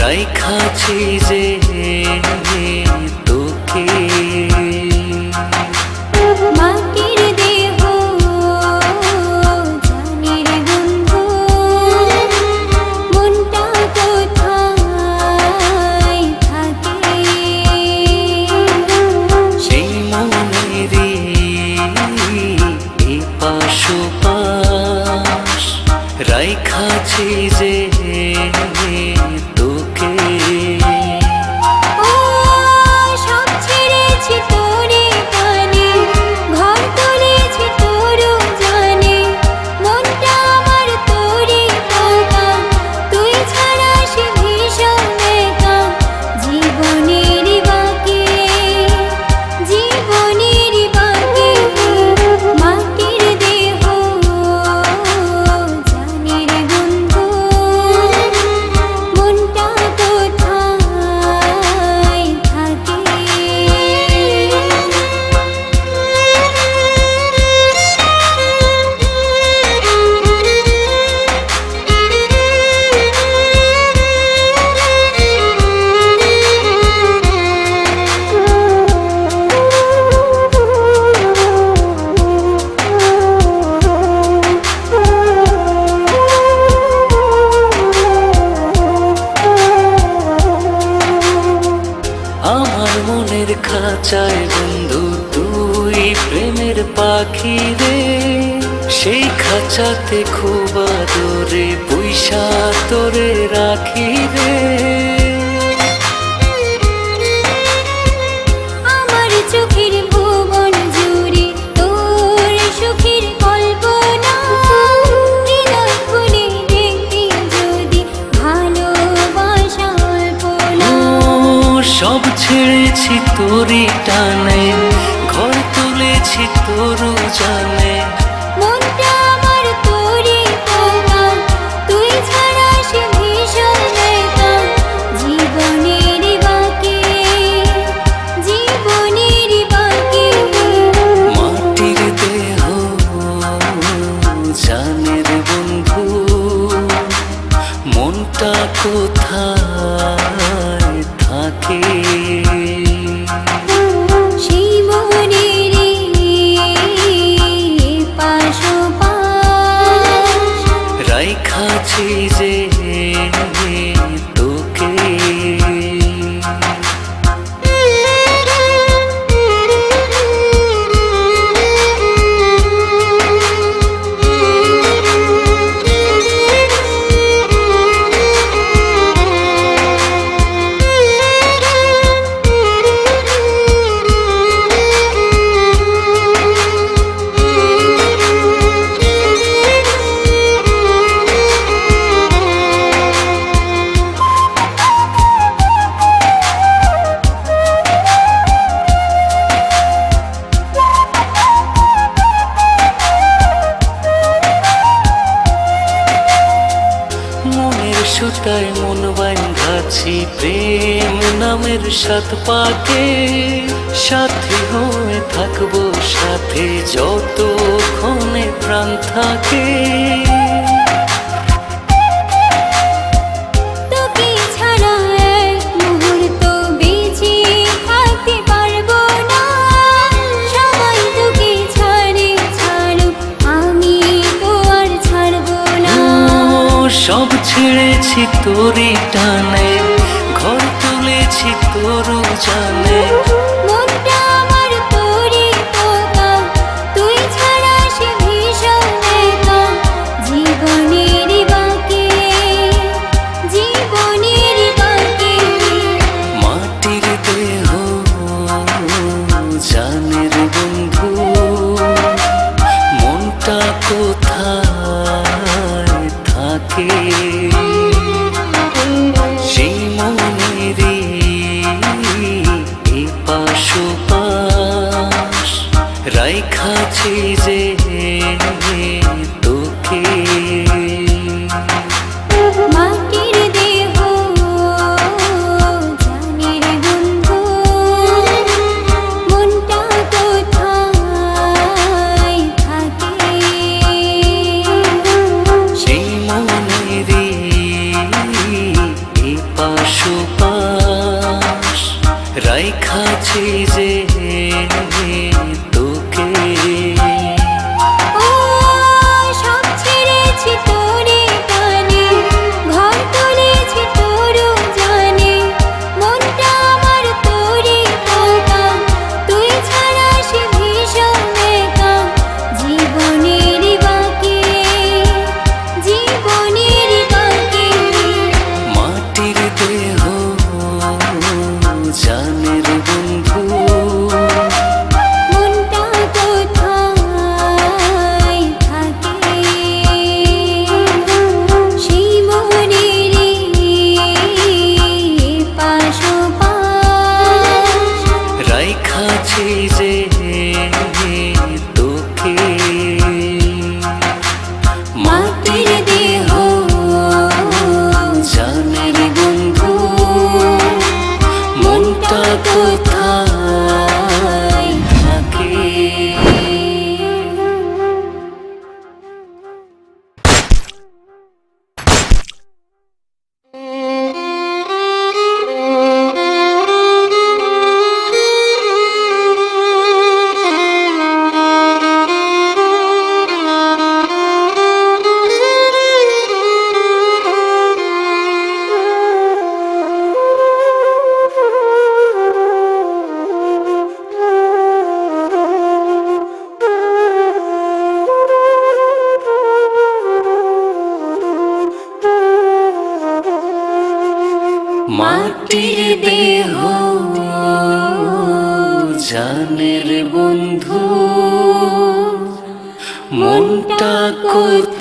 রাইখাছি যে তোকে মাটির দেহ জানির বন্ধু মনটা কোথায় থাকে সেই মনেরই এপাশ ওপাশ রাইখাছি যে তোকে ও সব ছেড়েছি তোরে টানে ঘর তুলেছি তোর জানে মনটা আমার তোরে টাকা তুই ছাড়া সে ভীষণ একা জীবনের বাকি মাটির দেহ জানির বন্ধু মনটা কোথায় থাকে আমার মনের খাঁচায় বন্ধু তুই প্রেমের পাখি রে সেই খাঁচাতে খুব আদরে পয়সা তোরে রাখি রে আমার চোখের ভুবন জুড়ে তোর সুখের কল্পনা হৃদয় খুলে দেখবি যদি ভালোবাসা অল্পনা সব ছেড়েছি তোরই টানে ঘর তুলেছি তোর জানে মনটা আমার তোরে টাকা তুই ছাড়া সে ভীষণ একা জীবনের বাকি মাটির দেহ জানের বন্ধু মনটা কোথায় থাকে সেই মনের পাশ ওপাশ রাইখাছি যে তোকে মনের সুতায় মন বাঁধাছি প্রেম নামের সাত পাকে সাথে হয়ে থাকবো সাথে যতক্ষণে প্রাণ থাকে তোকে ছাড়া এক মুহূর্ত বেঁচে থাকতে পারবো না সবাই তোকে ছাড়ুক আমি তো আর ছাড়বো না সব ছেড়েছি তোরই টানে ঘর তুলেছি তোর জানে মনটা আমার তোরে টাকা তুই ছাড়া সে ভীষণ একা জীবনের বাকি মাটির দেহ জানের বন্ধু মনটা কোথায় থাকে সেই মনেরই এপাশ পাশুপাশ রাইখাছি যে তোকে। ও সব ছেড়েছি তোরে টানে, ঘর তুলেছি তোর জানে, মনটা আমার তোরে পোকা, তুই ছাড়া সে ভীষণ একা। জীবনের বাকি, জীবনের বাকি, মাটির দেহ জানের বন্ধু, মনটা কোথায় থাকে, সেই মনেরই পাশোপাশ রাইখাছি যে তোকে। মাটির দেহ জানের বন্ধু, মনটা কোথায় থাকে। মাটির দেহ জানের বন্ধু, মনটা কোথায়